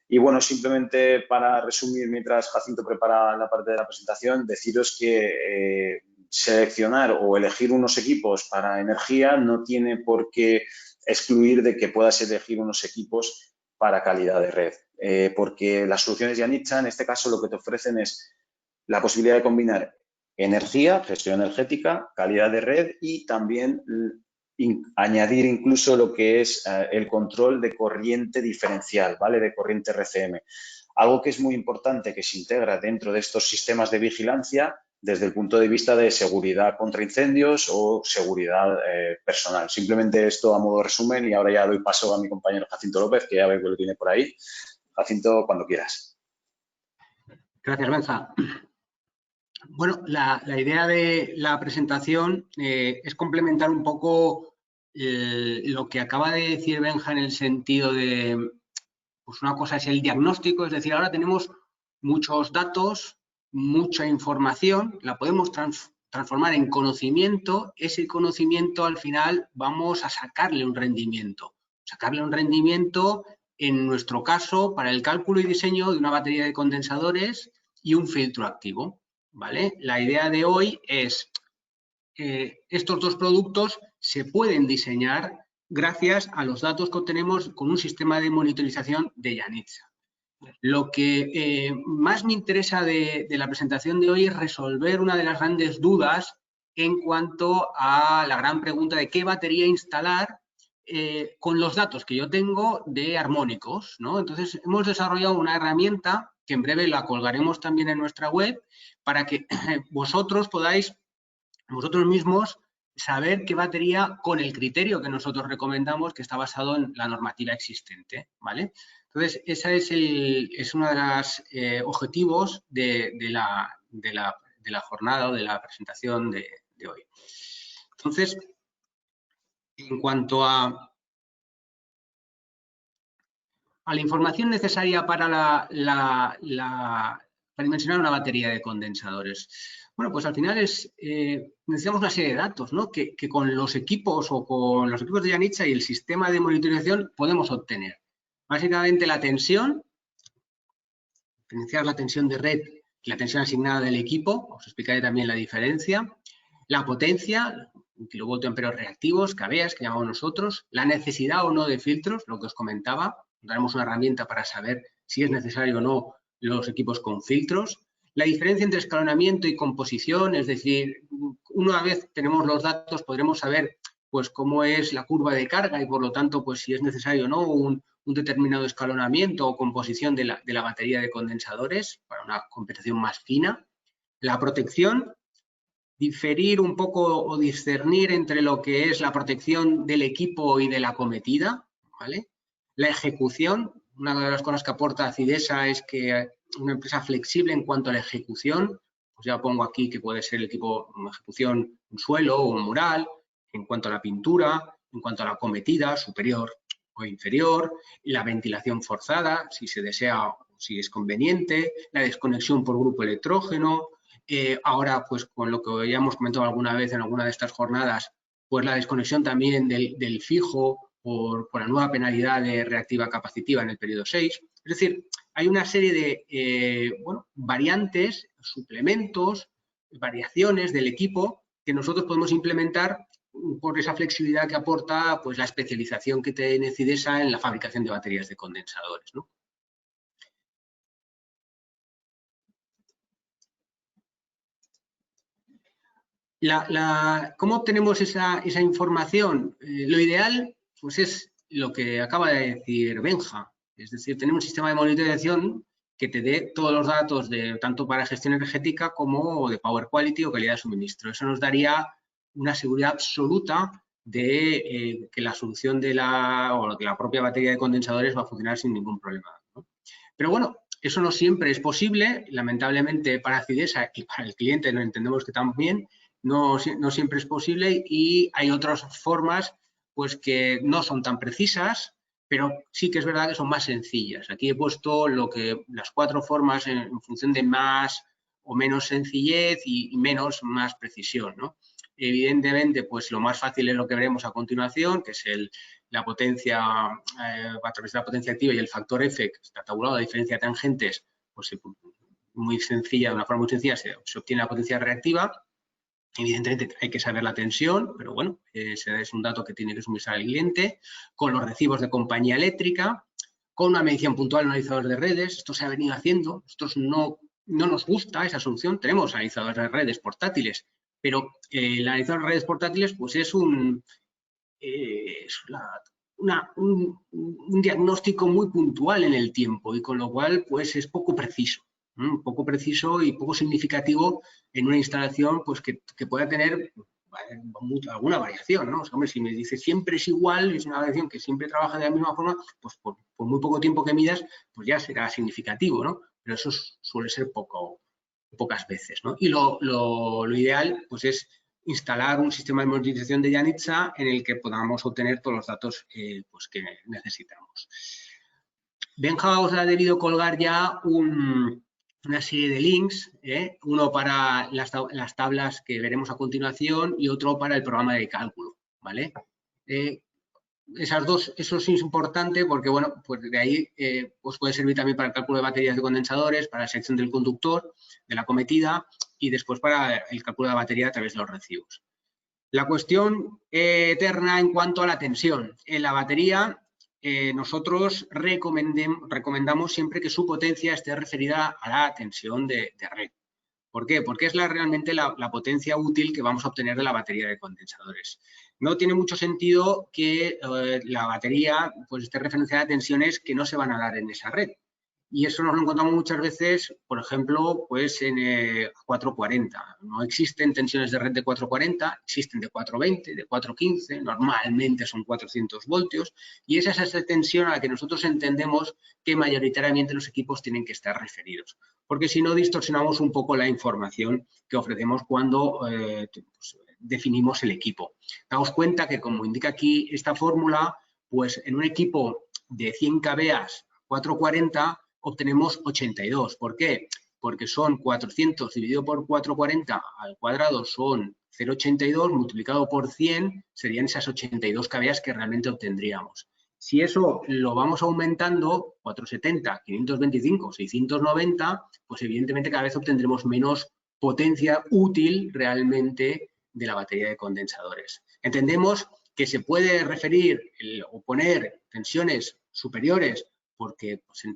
Y bueno, simplemente para resumir, mientras Jacinto prepara la parte de la presentación, deciros que seleccionar o elegir unos equipos para energía no tiene por qué excluir de que puedas elegir unos equipos para calidad de red. Porque las soluciones Yanitza, en este caso, lo que te ofrecen es la posibilidad de combinar energía, gestión energética, calidad de red y también añadir incluso lo que es el control de corriente diferencial, ¿vale? De corriente RCM. Algo que es muy importante que se integra dentro de estos sistemas de vigilancia desde el punto de vista de seguridad contra incendios o seguridad personal. Simplemente esto a modo de resumen y ahora ya doy paso a mi compañero Jacinto López, que ya veo que lo tiene por ahí. Jacinto, cuando quieras. Gracias, Benja. Bueno, la idea de la presentación es complementar un poco lo que acaba de decir Benja en el sentido de, pues una cosa es el diagnóstico, es decir, ahora tenemos muchos datos, mucha información, la podemos transformar en conocimiento, ese conocimiento al final vamos a sacarle un rendimiento. En nuestro caso, para el cálculo y diseño de una batería de condensadores y un filtro activo, ¿vale? La idea de hoy es estos dos productos se pueden diseñar gracias a los datos que obtenemos con un sistema de monitorización de Yanitza. Lo que más me interesa de la presentación de hoy es resolver una de las grandes dudas en cuanto a la gran pregunta de qué batería instalar con los datos que yo tengo de armónicos, ¿no? Entonces, hemos desarrollado una herramienta que en breve la colgaremos también en nuestra web para que vosotros podáis, vosotros mismos, saber qué batería con el criterio que nosotros recomendamos, que está basado en la normativa existente, ¿vale? Entonces, esa es uno de los objetivos de la jornada o de la presentación de hoy. Entonces, en cuanto a la información necesaria para para dimensionar una batería de condensadores. Bueno, pues al final necesitamos una serie de datos, ¿no? Que con los equipos o con los equipos de Yanitza y el sistema de monitorización podemos obtener. Básicamente la tensión, diferenciar la tensión de red y la tensión asignada del equipo, os explicaré también la diferencia. La potencia, kilovoltio-amperes reactivos, kVA, que llamamos nosotros. La necesidad o no de filtros, lo que os comentaba. Daremos una herramienta para saber si es necesario o no los equipos con filtros. La diferencia entre escalonamiento y composición, es decir, una vez tenemos los datos podremos saber pues cómo es la curva de carga y por lo tanto pues si es necesario o no un determinado escalonamiento o composición de la batería de condensadores para una competición más fina. La protección, diferir un poco o discernir entre lo que es la protección del equipo y de la acometida, ¿vale? La ejecución, una de las cosas que aporta Acidesa es que una empresa flexible en cuanto a la ejecución, pues ya pongo aquí que puede ser el equipo de ejecución un suelo o un mural, en cuanto a la pintura, en cuanto a la acometida superior o inferior, la ventilación forzada, si se desea o si es conveniente, la desconexión por grupo electrógeno, ahora pues con lo que ya hemos comentado alguna vez en alguna de estas jornadas, pues la desconexión también del fijo por la nueva penalidad de reactiva capacitiva en el periodo 6. Es decir, hay una serie de variantes, suplementos, variaciones del equipo que nosotros podemos implementar por esa flexibilidad que aporta pues, la especialización que tiene Cidesa en la fabricación de baterías de condensadores, ¿no? ¿Cómo obtenemos esa información? Lo ideal pues, es lo que acaba de decir Benja, es decir, tener un sistema de monitorización que te dé todos los datos tanto para gestión energética como de power quality o calidad de suministro. Eso nos daría una seguridad absoluta de que la solución de la propia batería de condensadores va a funcionar sin ningún problema, ¿no? Pero bueno, eso no siempre es posible, lamentablemente para Cidesa y para el cliente lo entendemos que también no siempre es posible y hay otras formas pues que no son tan precisas, pero sí que es verdad que son más sencillas. Aquí he puesto las 4 formas en función de más o menos sencillez y menos más precisión, ¿no? Evidentemente, pues lo más fácil es lo que veremos a continuación, que es la potencia, a través de la potencia activa y el factor F, que está tabulado, la diferencia de tangentes, pues muy sencilla, de una forma muy sencilla se obtiene la potencia reactiva. Evidentemente hay que saber la tensión, pero bueno, ese es un dato que tiene que suministrar el cliente, con los recibos de compañía eléctrica, con una medición puntual en analizadores de redes. Esto se ha venido haciendo, nosotros no nos gusta esa solución, tenemos analizadores de redes portátiles, pero el analizador de redes portátiles pues es un diagnóstico muy puntual en el tiempo y con lo cual pues es poco preciso y poco significativo en una instalación pues que pueda tener alguna variación, ¿no? O sea, hombre, si me dices siempre es igual, es una variación que siempre trabaja de la misma forma, pues por muy poco tiempo que midas, pues ya será significativo, ¿no? Pero eso suele ser pocas veces, ¿no? Y lo ideal pues es instalar un sistema de monitorización de Janitza en el que podamos obtener todos los datos pues que necesitamos. Benja os ha debido colgar ya una serie de links, uno para las tablas que veremos a continuación y otro para el programa de cálculo, ¿vale? Eso sí es importante porque, bueno, pues de ahí os puede servir también para el cálculo de baterías de condensadores, para la selección del conductor, de la acometida y después para el cálculo de la batería a través de los recibos. La cuestión eterna en cuanto a la tensión. En la batería nosotros recomendamos siempre que su potencia esté referida a la tensión de red. ¿Por qué? Porque es realmente la potencia útil que vamos a obtener de la batería de condensadores. No tiene mucho sentido que la batería pues, esté referenciada a tensiones que no se van a dar en esa red. Y eso nos lo encontramos muchas veces, por ejemplo, pues en 440. No existen tensiones de red de 440, existen de 420, de 415, normalmente son 400 voltios. Y esa es esa tensión a la que nosotros entendemos que mayoritariamente los equipos tienen que estar referidos. Porque si no, distorsionamos un poco la información que ofrecemos cuando pues, definimos el equipo. Daos cuenta que, como indica aquí esta fórmula, pues en un equipo de 100 kVA 440 obtenemos 82. ¿Por qué? Porque son 400 dividido por 440 al cuadrado son 0,82, multiplicado por 100 serían esas 82 kVA que realmente obtendríamos. Si eso lo vamos aumentando, 470, 525, 690, pues evidentemente cada vez obtendremos menos potencia útil realmente de la batería de condensadores. Entendemos que se puede referir o poner tensiones superiores porque pues, se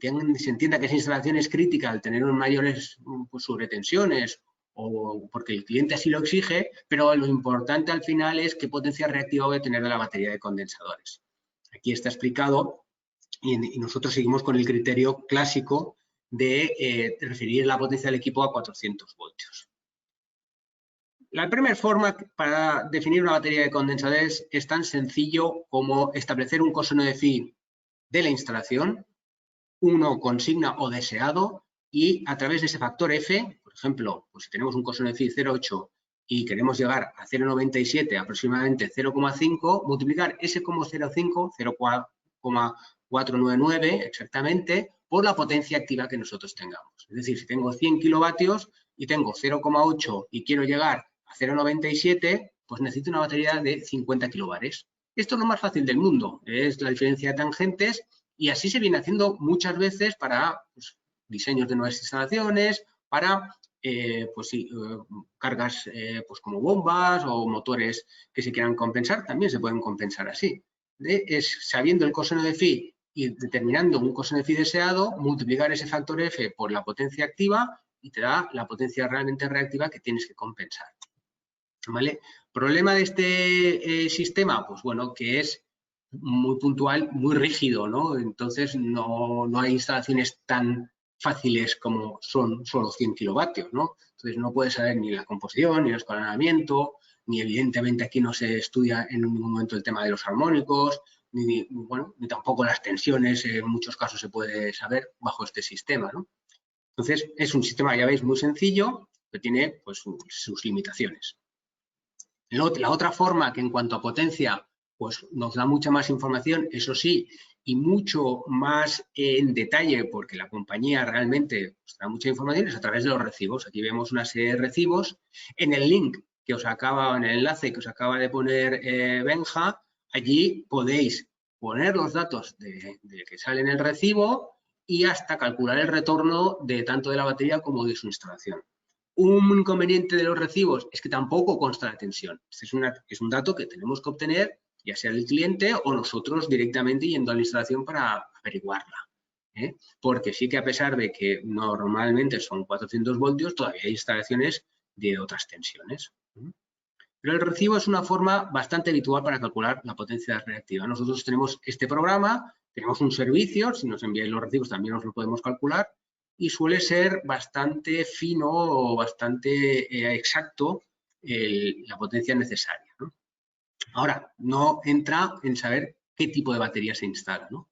entienda que esa instalación es crítica al tener mayores pues, sobretensiones o porque el cliente así lo exige, pero lo importante al final es qué potencia reactiva voy a tener de la batería de condensadores. Aquí está explicado y nosotros seguimos con el criterio clásico de referir la potencia del equipo a 400 voltios. La primera forma para definir una batería de condensadores es tan sencillo como establecer un coseno de phi de la instalación, uno consigna o deseado, y a través de ese factor F, por ejemplo, pues si tenemos un coseno de phi 0,8 y queremos llegar a 0,97, aproximadamente 0,5, multiplicar ese 0,05, 0,499 exactamente, por la potencia activa que nosotros tengamos. Es decir, si tengo 100 kilovatios y tengo 0,8 y quiero llegar a 0,97, pues necesito una batería de 50 kilobares. Esto es lo más fácil del mundo, es la diferencia de tangentes, y así se viene haciendo muchas veces para pues, diseños de nuevas instalaciones, para cargas pues como bombas o motores que se quieran compensar, también se pueden compensar así. Es sabiendo el coseno de phi y determinando un coseno de phi deseado, multiplicar ese factor F por la potencia activa y te da la potencia realmente reactiva que tienes que compensar. ¿Vale? Problema de este sistema, pues bueno, que es muy puntual, muy rígido, ¿no? Entonces no hay instalaciones tan fáciles como son solo 100 kilovatios, ¿no? Entonces no puedes saber ni la composición, ni el escalonamiento, ni evidentemente aquí no se estudia en ningún momento el tema de los armónicos, ni tampoco las tensiones, en muchos casos se puede saber bajo este sistema, ¿no? Entonces es un sistema, ya veis, muy sencillo, que tiene pues sus limitaciones. La otra forma que en cuanto a potencia pues nos da mucha más información, eso sí, y mucho más en detalle, porque la compañía realmente nos da mucha información, es a través de los recibos. Aquí vemos una serie de recibos. En el link que os acaba, en el enlace que os acaba de poner Benja, allí podéis poner los datos de que sale en el recibo y hasta calcular el retorno de tanto de la batería como de su instalación. Un inconveniente de los recibos es que tampoco consta la tensión. Este es un dato que tenemos que obtener, ya sea el cliente o nosotros directamente yendo a la instalación para averiguarla. Porque sí que a pesar de que normalmente son 400 voltios, todavía hay instalaciones de otras tensiones. Pero el recibo es una forma bastante habitual para calcular la potencia reactiva. Nosotros tenemos este programa, tenemos un servicio, si nos enviáis los recibos también os lo podemos calcular, y suele ser bastante fino o bastante exacto la potencia necesaria, ¿no? Ahora, no entra en saber qué tipo de batería se instala, ¿no?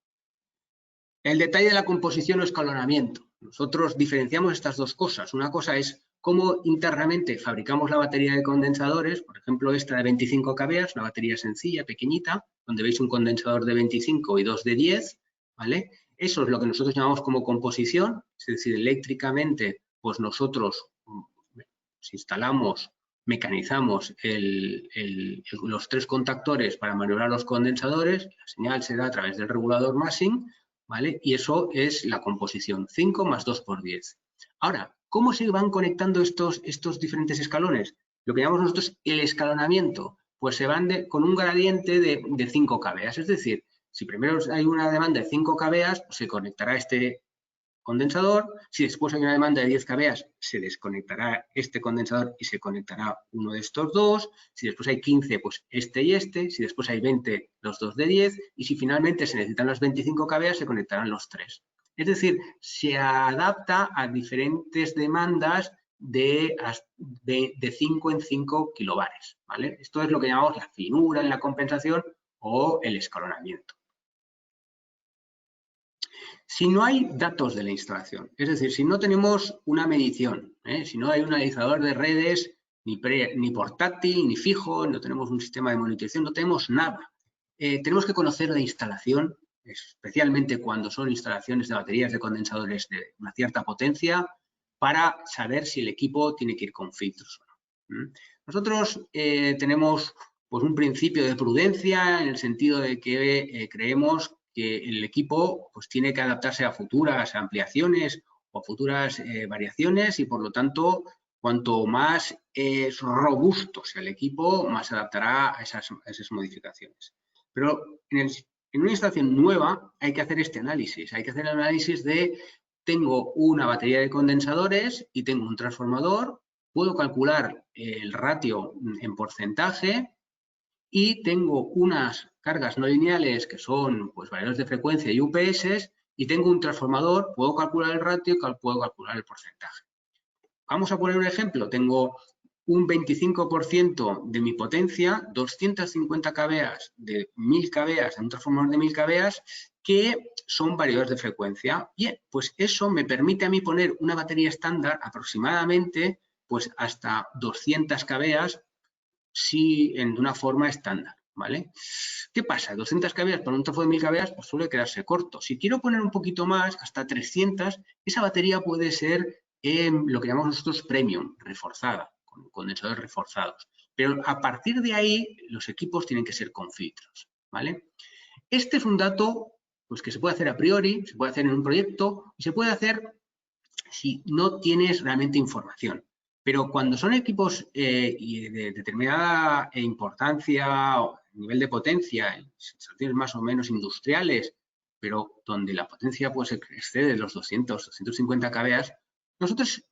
El detalle de la composición o escalonamiento. Nosotros diferenciamos estas dos cosas. Una cosa es cómo internamente fabricamos la batería de condensadores, por ejemplo, esta de 25 kVA, una batería sencilla, pequeñita, donde veis un condensador de 25 y dos de 10, ¿vale? Eso es lo que nosotros llamamos como composición, es decir, eléctricamente, pues nosotros instalamos, mecanizamos los tres contactores para maniobrar los condensadores, la señal se da a través del regulador Massing, ¿vale? Y eso es la composición, 5 más 2 por 10. Ahora, ¿cómo se van conectando estos diferentes escalones? Lo que llamamos nosotros el escalonamiento, pues se van con un gradiente de 5 kVA, es decir, si primero hay una demanda de 5 kVA, pues se conectará este condensador. Si después hay una demanda de 10 kVA, se desconectará este condensador y se conectará uno de estos dos. Si después hay 15, pues este y este. Si después hay 20, los dos de 10. Y si finalmente se necesitan los 25 kVA, se conectarán los tres. Es decir, se adapta a diferentes demandas de 5 en 5 kilobares, ¿vale? Esto es lo que llamamos la finura en la compensación o el escalonamiento. Si no hay datos de la instalación, es decir, si no tenemos una medición, si no hay un analizador de redes ni portátil, ni fijo, no tenemos un sistema de monitorización, no tenemos nada. Tenemos que conocer la instalación, especialmente cuando son instalaciones de baterías de condensadores de una cierta potencia, para saber si el equipo tiene que ir con filtros o no. Nosotros tenemos pues, un principio de prudencia en el sentido de que creemos que el equipo pues, tiene que adaptarse a futuras ampliaciones o a futuras variaciones y, por lo tanto, cuanto más robusto sea el equipo, más se adaptará a esas modificaciones. Pero en el en una instalación nueva hay que hacer este análisis. Hay que hacer el análisis de, tengo una batería de condensadores y tengo un transformador, puedo calcular el ratio en porcentaje y tengo unas cargas no lineales que son pues, variadores de frecuencia y UPS, y tengo un transformador, puedo calcular el ratio y puedo calcular el porcentaje. Vamos a poner un ejemplo. Tengo un 25% de mi potencia, 250 kVA de 1000 kVA, de un transformador de 1000 kVA, que son variadores de frecuencia. Bien, pues eso me permite a mí poner una batería estándar aproximadamente pues hasta 200 kVA si de una forma estándar, ¿vale? ¿Qué pasa? 200 kVA para un trafo de 1000 kVA pues suele quedarse corto. Si quiero poner un poquito más, hasta 300, esa batería puede ser lo que llamamos nosotros premium, reforzada, con condensadores reforzados. Pero a partir de ahí, los equipos tienen que ser con filtros, ¿vale? Este es un dato pues, que se puede hacer a priori, se puede hacer en un proyecto y se puede hacer si no tienes realmente información. Pero cuando son equipos de determinada importancia o nivel de potencia, instalaciones más o menos industriales, pero donde la potencia pues, excede los 200, 250 kVA, nosotros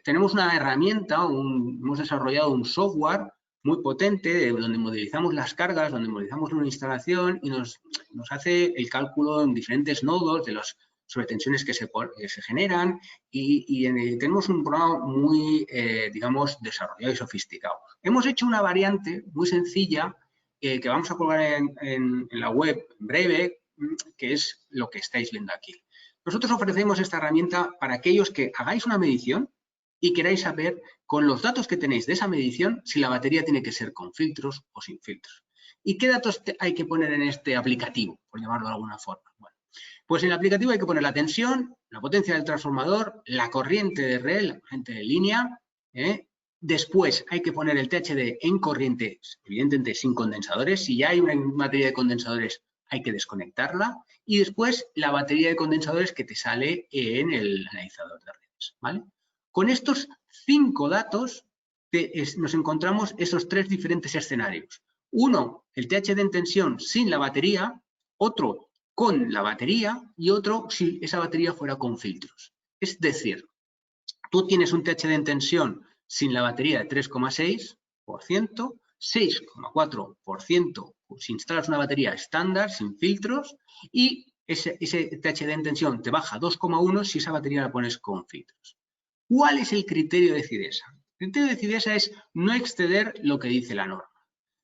tenemos una herramienta, hemos desarrollado un software muy potente donde modelizamos las cargas, donde modelizamos una instalación y nos hace el cálculo en diferentes nodos de las sobretensiones que se generan y tenemos un programa muy, digamos, desarrollado y sofisticado. Hemos hecho una variante muy sencilla que vamos a colgar en la web en breve, que es lo que estáis viendo aquí. Nosotros ofrecemos esta herramienta para aquellos que hagáis una medición y queráis saber, con los datos que tenéis de esa medición, si la batería tiene que ser con filtros o sin filtros. ¿Y qué datos hay que poner en este aplicativo, por llamarlo de alguna forma? Bueno, pues en el aplicativo hay que poner la tensión, la potencia del transformador, la corriente de red, la corriente de línea. Después hay que poner el THD en corriente, evidentemente sin condensadores. Si ya hay una batería de condensadores, hay que desconectarla. Y después la batería de condensadores que te sale en el analizador de redes, ¿vale? Con estos 5 datos nos encontramos esos 3 diferentes escenarios. Uno, el THD en tensión sin la batería, otro con la batería y otro si esa batería fuera con filtros. Es decir, tú tienes un THD en tensión sin la batería de 3,6%, 6,4% si instalas una batería estándar sin filtros y ese THD en tensión te baja 2,1 si esa batería la pones con filtros. ¿Cuál es el criterio de CIDESA? El criterio de CIDESA es no exceder lo que dice la norma.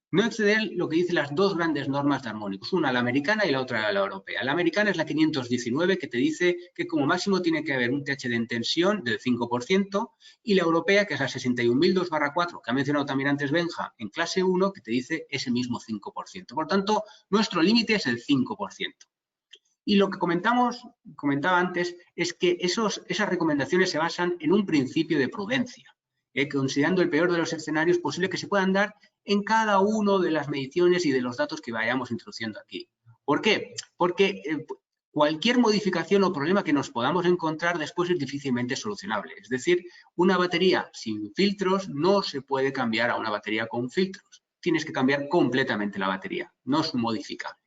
No exceder lo que dicen las dos grandes normas de armónicos, una la americana y la otra la europea. La americana es la 519 que te dice que como máximo tiene que haber un THD en tensión del 5% y la europea que es la 61002/4 que ha mencionado también antes Benja en clase 1 que te dice ese mismo 5%. Por tanto, nuestro límite es el 5%. Y lo que comentaba antes es que esas recomendaciones se basan en un principio de prudencia. Considerando el peor de los escenarios posible que se puedan dar en cada una de las mediciones y de los datos que vayamos introduciendo aquí. ¿Por qué? Porque cualquier modificación o problema que nos podamos encontrar después es difícilmente solucionable. Es decir, una batería sin filtros no se puede cambiar a una batería con filtros. Tienes que cambiar completamente la batería, no es modificable.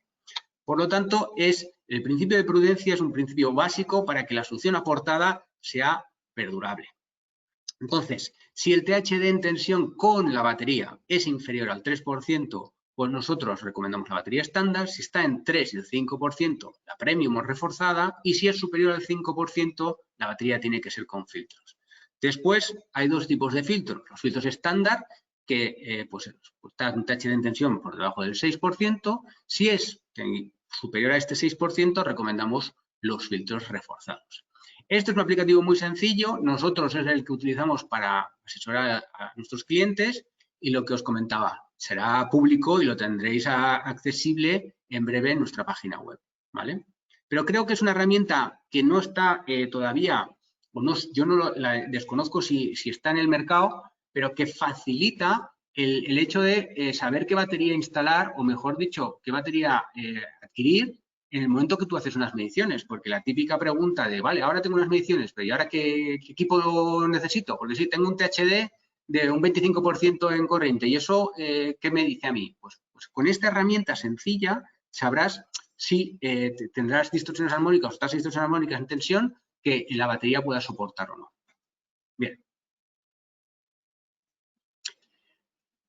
Por lo tanto, el principio de prudencia es un principio básico para que la solución aportada sea perdurable. Entonces, si el THD en tensión con la batería es inferior al 3%, pues nosotros recomendamos la batería estándar. Si está en 3 y el 5%, la premium o reforzada. Y si es superior al 5%, la batería tiene que ser con filtros. Después, hay dos tipos de filtros. Los filtros estándar, que pues está un THD en tensión por debajo del 6%. Si es superior a este 6%, recomendamos los filtros reforzados. Este es un aplicativo muy sencillo, nosotros es el que utilizamos para asesorar a nuestros clientes y lo que os comentaba, será público y lo tendréis accesible en breve en nuestra página web, ¿vale? Pero creo que es una herramienta que no está todavía, yo no la desconozco si está en el mercado, pero que facilita el hecho de saber qué batería instalar o, mejor dicho, qué batería adquirir en el momento que tú haces unas mediciones, porque la típica pregunta de, vale, ahora tengo unas mediciones, pero ¿y ahora qué equipo necesito? Porque si tengo un THD de un 25% en corriente, ¿y eso qué me dice a mí? Pues con esta herramienta sencilla sabrás si tendrás distorsiones armónicas o tasas de distorsiones armónicas en tensión que la batería pueda soportar o no. Bien.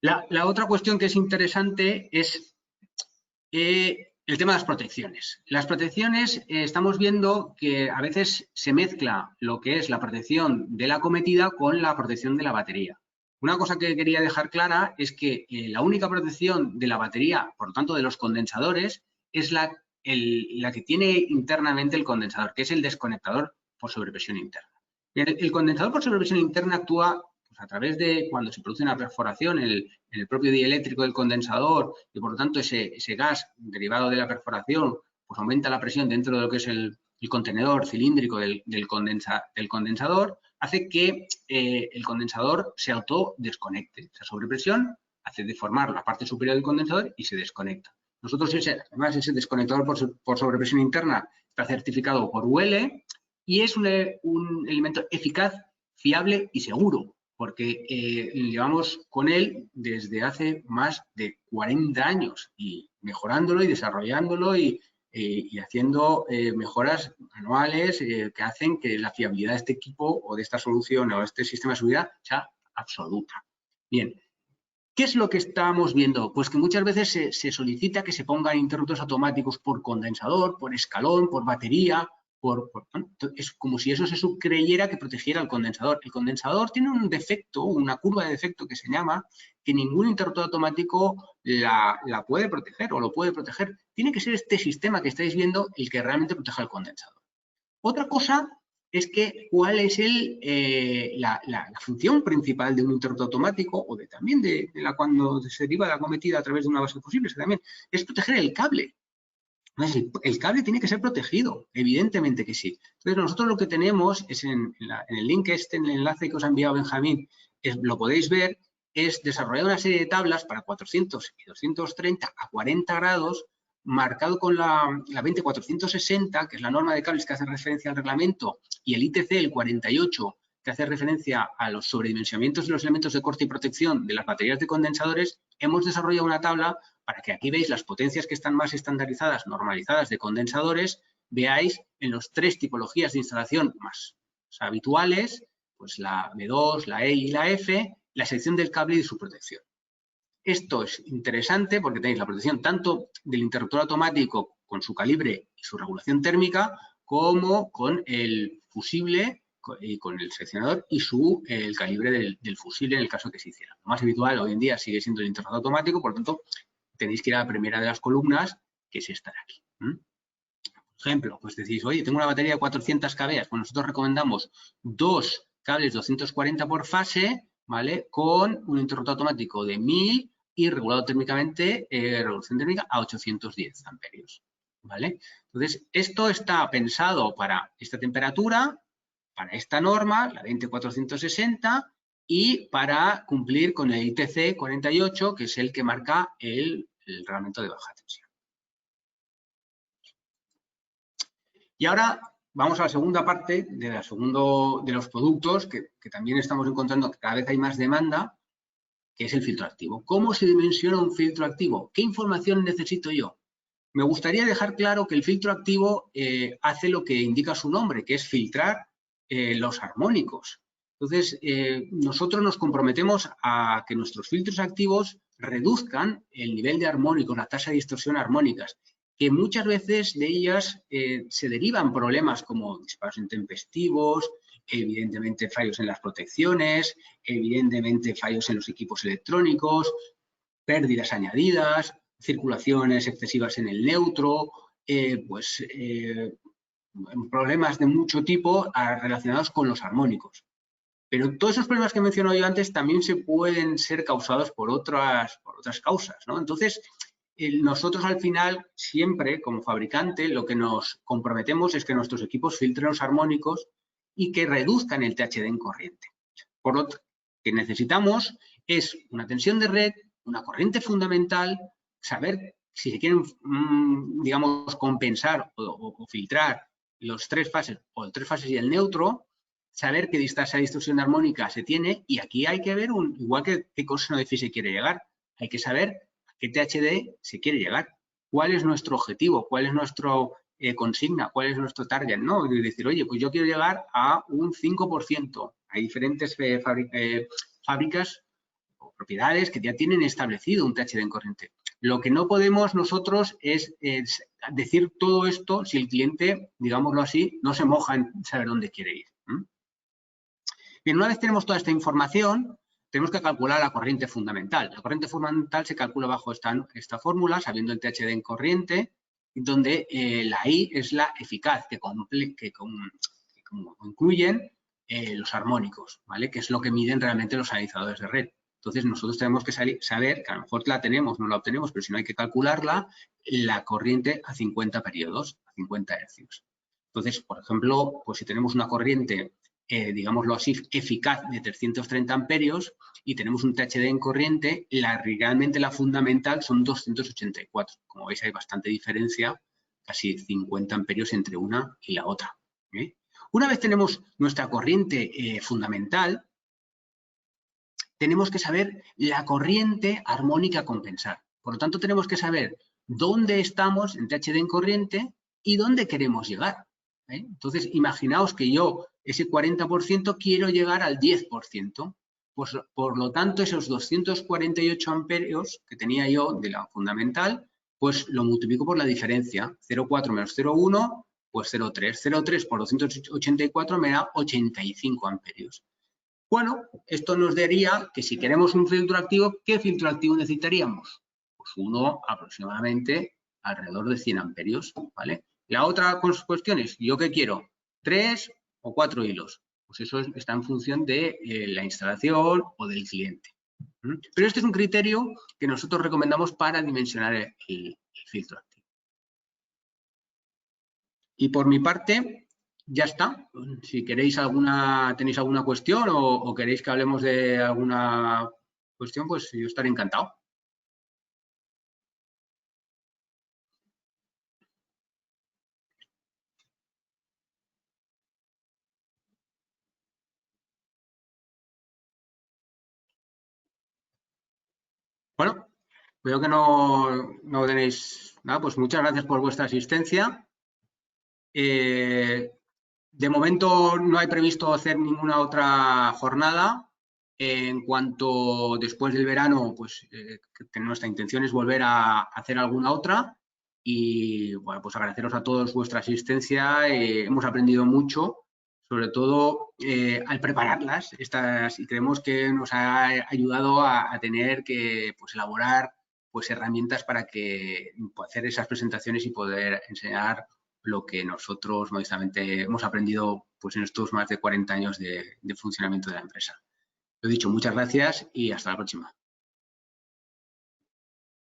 La otra cuestión que es interesante es el tema de las protecciones. Las protecciones, estamos viendo que a veces se mezcla lo que es la protección de la acometida con la protección de la batería. Una cosa que quería dejar clara es que la única protección de la batería, por lo tanto de los condensadores, es la que tiene internamente el condensador, que es el desconectador por sobrepresión interna. El condensador por sobrepresión interna actúa pues, a través de cuando se produce una perforación en el propio dieléctrico del condensador y por lo tanto ese gas derivado de la perforación pues aumenta la presión dentro de lo que es el contenedor cilíndrico del condensador, hace que el condensador se autodesconecte. Esa sobrepresión hace deformar la parte superior del condensador y se desconecta. Nosotros, además, ese desconectador por sobrepresión interna está certificado por UL y es un elemento eficaz, fiable y seguro, porque llevamos con él desde hace más de 40 años y mejorándolo y desarrollándolo y haciendo mejoras anuales que hacen que la fiabilidad de este equipo o de esta solución o de este sistema de seguridad sea absoluta. Bien, ¿qué es lo que estamos viendo? Pues que muchas veces se solicita que se pongan interruptores automáticos por condensador, por escalón, por batería, es como si eso se subcreyera que protegiera al condensador. El condensador tiene un defecto, una curva de defecto que se llama, que ningún interruptor automático la puede proteger o lo puede proteger. Tiene que ser este sistema que estáis viendo el que realmente proteja al condensador. Otra cosa es que cuál es la función principal de un interruptor automático o también cuando se deriva de la acometida a través de una base de fusibles, también es proteger el cable. Entonces, el cable tiene que ser protegido, evidentemente que sí. Entonces, nosotros lo que tenemos es en el link en el enlace que os ha enviado Benjamín, lo podéis ver, es desarrollar una serie de tablas para 400 y 230 a 40 grados, marcado con la 20460, que es la norma de cables que hace referencia al reglamento, y el ITC, el 48, que hace referencia a los sobredimensionamientos de los elementos de corte y protección de las baterías de condensadores. Hemos desarrollado una tabla para que aquí veis las potencias que están más estandarizadas, normalizadas de condensadores, veáis en las 3 tipologías de instalación más habituales, pues la B2, la E y la F, la sección del cable y su protección. Esto es interesante porque tenéis la protección tanto del interruptor automático con su calibre y su regulación térmica, como con el fusible y con el seccionador y el calibre del fusible en el caso que se hiciera. Lo más habitual hoy en día sigue siendo el interruptor automático, por lo tanto, tenéis que ir a la primera de las columnas, que es esta de aquí. Por ejemplo, pues decís, oye, tengo una batería de 400 kV. Pues nosotros recomendamos 2 cables 240 por fase, ¿vale? Con un interruptor automático de 1000 y regulado térmicamente, regulación térmica a 810 amperios, ¿vale? Entonces, esto está pensado para esta temperatura, para esta norma, la 20460, y para cumplir con el ITC 48, que es el que marca el reglamento de baja tensión. Y ahora vamos a la segunda parte de los productos que también estamos encontrando que cada vez hay más demanda, que es el filtro activo. ¿Cómo se dimensiona un filtro activo? ¿Qué información necesito yo? Me gustaría dejar claro que el filtro activo hace lo que indica su nombre, que es filtrar los armónicos. Entonces, nosotros nos comprometemos a que nuestros filtros activos reduzcan el nivel de armónicos, la tasa de distorsión armónicas, que muchas veces de ellas se derivan problemas como disparos intempestivos, evidentemente fallos en las protecciones, evidentemente fallos en los equipos electrónicos, pérdidas añadidas, circulaciones excesivas en el neutro, problemas de mucho tipo relacionados con los armónicos. Pero todos esos problemas que he mencionado yo antes también se pueden ser causados por otras causas, ¿no? Entonces, nosotros al final, siempre como fabricante, lo que nos comprometemos es que nuestros equipos filtren los armónicos y que reduzcan el THD en corriente. Por lo que necesitamos es una tensión de red, una corriente fundamental, saber si se quieren, digamos, compensar o filtrar los 3 fases o el 3 fases y el neutro, saber qué tasa de distorsión armónica se tiene, y aquí hay que ver, igual que qué coseno de phi se quiere llegar, hay que saber a qué THD se quiere llegar. cuál es nuestro objetivo, cuál es nuestro consigna, cuál es nuestro target, ¿no? Y decir, oye, pues yo quiero llegar a un 5%. Hay diferentes fábricas o propiedades que ya tienen establecido un THD en corriente. Lo que no podemos nosotros es decir todo esto si el cliente, digámoslo así, no se moja en saber dónde quiere ir. Bien, una vez tenemos toda esta información, tenemos que calcular la corriente fundamental. La corriente fundamental se calcula bajo esta fórmula, sabiendo el THD en corriente, donde la I es la eficaz, que incluyen los armónicos, ¿vale? Que es lo que miden realmente los analizadores de red. Entonces, nosotros tenemos que saber, que a lo mejor la tenemos, no la obtenemos, pero si no hay que calcularla, la corriente a 50 periodos, a 50 hercios. Entonces, por ejemplo, pues si tenemos una corriente, digámoslo así, eficaz de 330 amperios y tenemos un THD en corriente, realmente la fundamental son 284. Como veis, hay bastante diferencia, casi 50 amperios entre una y la otra. Una vez tenemos nuestra corriente fundamental, tenemos que saber la corriente armónica a compensar. Por lo tanto, tenemos que saber dónde estamos en THD en corriente y dónde queremos llegar. Entonces, imaginaos que yo, ese 40%, quiero llegar al 10%. Pues, por lo tanto, esos 248 amperios que tenía yo de la fundamental, pues lo multiplico por la diferencia. 0,4 menos 0,1, pues 0,3. 0,3 por 284 me da 85 amperios. Bueno, esto nos daría que si queremos un filtro activo, ¿qué filtro activo necesitaríamos? Pues uno aproximadamente alrededor de 100 amperios, ¿vale? La otra cuestión es, ¿yo qué quiero? 3 o 4 hilos. Pues eso está en función de la instalación o del cliente. Pero este es un criterio que nosotros recomendamos para dimensionar el filtro activo. Y por mi parte, ya está. Si queréis tenéis alguna cuestión o queréis que hablemos de alguna cuestión, pues yo estaré encantado. Bueno, veo que no tenéis nada, pues muchas gracias por vuestra asistencia. De momento no hay previsto hacer ninguna otra jornada. En cuanto después del verano, pues nuestra intención es volver a hacer alguna otra. Y bueno, pues agradeceros a todos vuestra asistencia. Hemos aprendido mucho, sobre todo al prepararlas, y creemos que nos ha ayudado a tener que elaborar herramientas para hacer esas presentaciones y poder enseñar lo que nosotros modestamente hemos aprendido en estos más de 40 años de funcionamiento de la empresa. Lo dicho, muchas gracias y hasta la próxima.